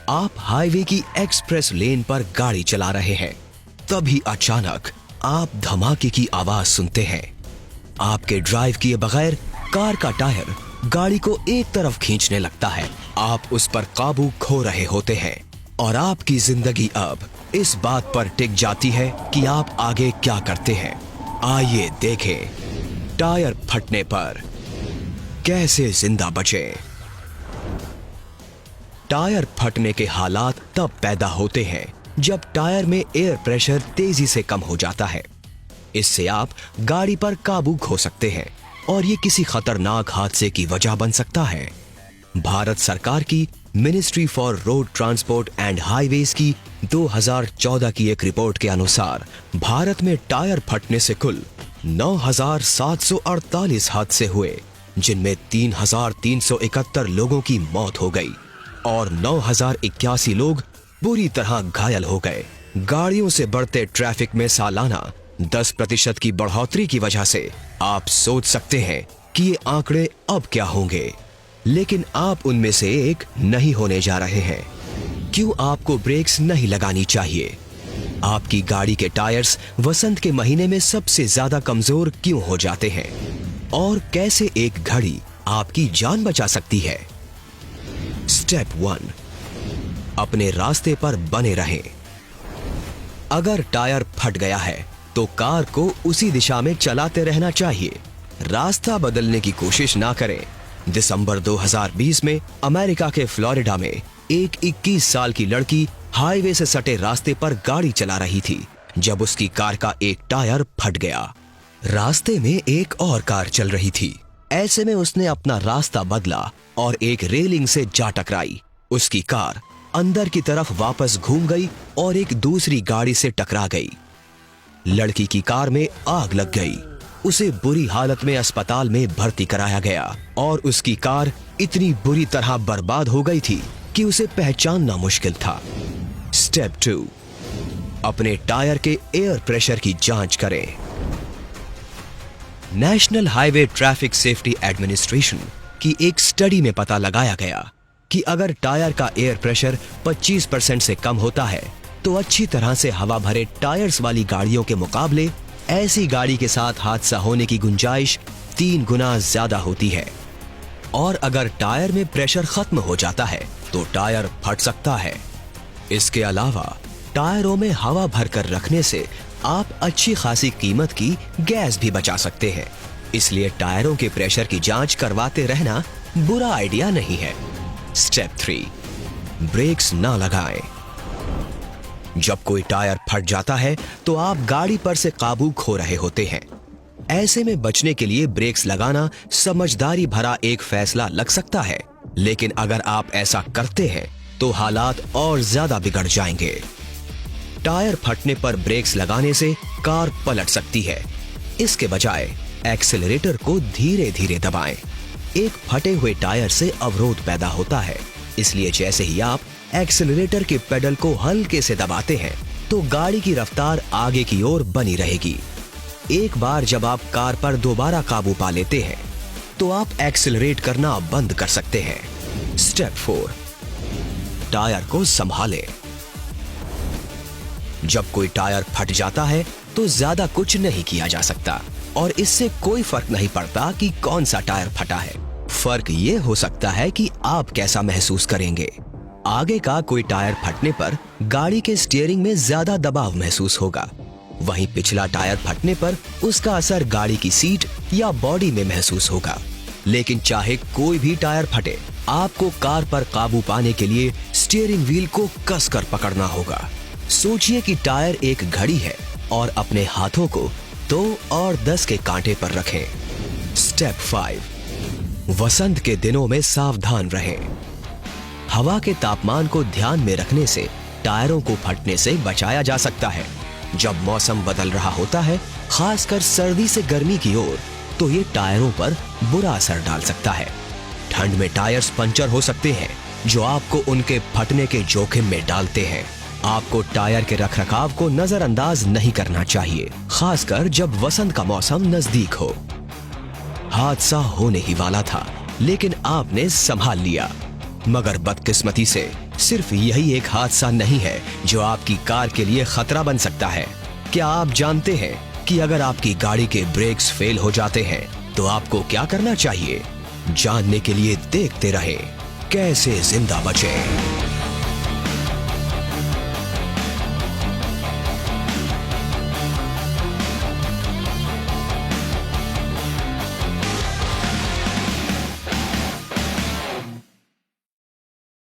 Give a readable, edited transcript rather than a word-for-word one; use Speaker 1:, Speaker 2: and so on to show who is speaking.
Speaker 1: आप हाईवे की एक्सप्रेस लेन पर गाड़ी चला रहे हैं, तभी अचानक आप धमाके की आवाज सुनते हैं। आपके ड्राइव किए बगैर कार का टायर गाड़ी को एक तरफ खींचने लगता है। आप उस पर काबू खो रहे होते हैं और आपकी जिंदगी अब इस बात पर टिक जाती है कि आप आगे क्या करते हैं। आइए देखें टायर फटने पर कैसे जिंदा बचें। टायर फटने के हालात तब पैदा होते हैं जब टायर में एयर प्रेशर तेजी से कम हो जाता है। इससे आप गाड़ी पर काबू खो सकते हैं और ये किसी खतरनाक हादसे की वजह बन सकता है। भारत सरकार की ministry for road transport and highways की 2014 की एक रिपोर्ट के अनुसार भारत में टायर फटने से कुल 9,748 हादसे हुए, जिनमें 3,371 लोगों की मौत हो गई और 9,081 लोग बुरी तरह घायल हो गए। गाड़ियों से बढ़ते ट्रैफिक में सालाना 10% की बढ़ोतरी की वजह से आप सोच सकते हैं कि ये आंकड़े अब क्या होंगे, लेकिन आप उनमें से एक नहीं होने जा रहे हैं। क्यों आपको ब्रेक्स नहीं लगानी चाहिए? आपकी गाड़ी के टायर्स वसंत के महीने में सबसे ज्यादा कमजोर क्यों हो जाते हैं और कैसे एक घड़ी आपकी जान बचा सकती है? स्टेप 1, अपने रास्ते पर बने रहें। अगर टायर फट गया है तो कार को उसी दिशा में चलाते रहना चाहिए, रास्ता बदलने की कोशिश ना करें। दिसंबर 2020 में अमेरिका के फ्लोरिडा में एक 21 साल की लड़की हाईवे से सटे रास्ते पर गाड़ी चला रही थी जब उसकी कार का एक टायर फट गया। रास्ते में एक और कार चल रही थी। ऐसे में उसने अपना रास्ता बदला और एक रेलिंग से जा टकराई। उसकी कार अंदर की तरफ वापस घूम गई और एक दूसरी गाड़ी से टकरा गई। लड़की की कार में आग लग गई। उसे बुरी हालत में अस्पताल में भर्ती कराया गया और उसकी कार इतनी बुरी तरह बर्बाद हो गई थी कि उसे पहचानना मुश्किल था। स्टेप 2, अपने टायर के एयर प्रेशर की जांच करें। National highway traffic safety administration की एक स्टडी में पता लगाया गया कि अगर टायर का एयर प्रेशर 25% से कम होता है तो अच्छी तरह से हवा भरे टायर्स वाली गाड़ियों के मुकाबले ऐसी गाड़ी के साथ हादसा होने की गुंजाइश 3 गुना ज्यादा होती है। और अगर टायर में प्रेशर खत्म हो जाता है तो टायर फट सकता है। इसके अलावा टायरों में हवा भरकर रखने से आप अच्छी खासी कीमत की गैस भी बचा सकते हैं। इसलिए टायरों के प्रेशर की जांच करवाते रहना बुरा आइडिया नहीं है। स्टेप 3, ब्रेक्स ना लगाएं। जब कोई टायर फट जाता है तो आप गाड़ी पर से काबू खो रहे होते हैं। ऐसे में बचने के लिए ब्रेक्स लगाना समझदारी भरा एक फैसला लग सकता है, लेकिन अगर आप ऐसा करते हैं तो हालात और ज्यादा बिगड़ जाएंगे। टायर फटने पर ब्रेक्स लगाने से कार पलट सकती है। इसके बजाय एक्सेलरेटर को धीरे धीरे दबाएं। एक फटे हुए टायर से अवरोध पैदा होता है, इसलिए जैसे ही आप एक्सेलरेटर के पेडल को हल्के से दबाते हैं तो गाड़ी की रफ्तार आगे की ओर बनी रहेगी। एक बार जब आप कार पर दोबारा काबू पा लेते हैं तो आप एक्सेलरेट करना बंद कर सकते हैं। स्टेप 4, टायर को संभालें। जब कोई टायर फट जाता है तो ज्यादा कुछ नहीं किया जा सकता और इससे कोई फर्क नहीं पड़ता कि कौन सा टायर फटा है। फर्क ये हो सकता है कि आप कैसा महसूस करेंगे। आगे का कोई टायर फटने पर गाड़ी के स्टीयरिंग में ज्यादा दबाव महसूस होगा, वहीं पिछला टायर फटने पर उसका असर गाड़ी की सीट या बॉडी में महसूस होगा। लेकिन चाहे कोई भी टायर फटे, आपको कार पर काबू पाने के लिए स्टीयरिंग व्हील को कसकर पकड़ना होगा। सोचिए कि टायर एक घड़ी है और अपने हाथों को 2 और 10 के कांटे पर रखें। स्टेप 5, वसंत के दिनों में सावधान रहें। हवा के तापमान को ध्यान में रखने से टायरों को फटने से बचाया जा सकता है। जब मौसम बदल रहा होता है, खासकर सर्दी से गर्मी की ओर, तो ये टायरों पर बुरा असर डाल सकता है। ठंड में टायर्स पंचर हो सकते हैं, जो आपको उनके फटने के जोखिम में डालते हैं। आपको टायर के रखरखाव को नजरअंदाज नहीं करना चाहिए, खासकर जब वसंत का मौसम नजदीक हो। हादसा होने ही वाला था, लेकिन आपने संभाल लिया। मगर बदकिस्मती से सिर्फ यही एक हादसा नहीं है जो आपकी कार के लिए खतरा बन सकता है। क्या आप जानते हैं कि अगर आपकी गाड़ी के ब्रेक्स फेल हो जाते हैं तो आपको क्या करना चाहिए? जानने के लिए देखते रहें कैसे जिंदा बचें।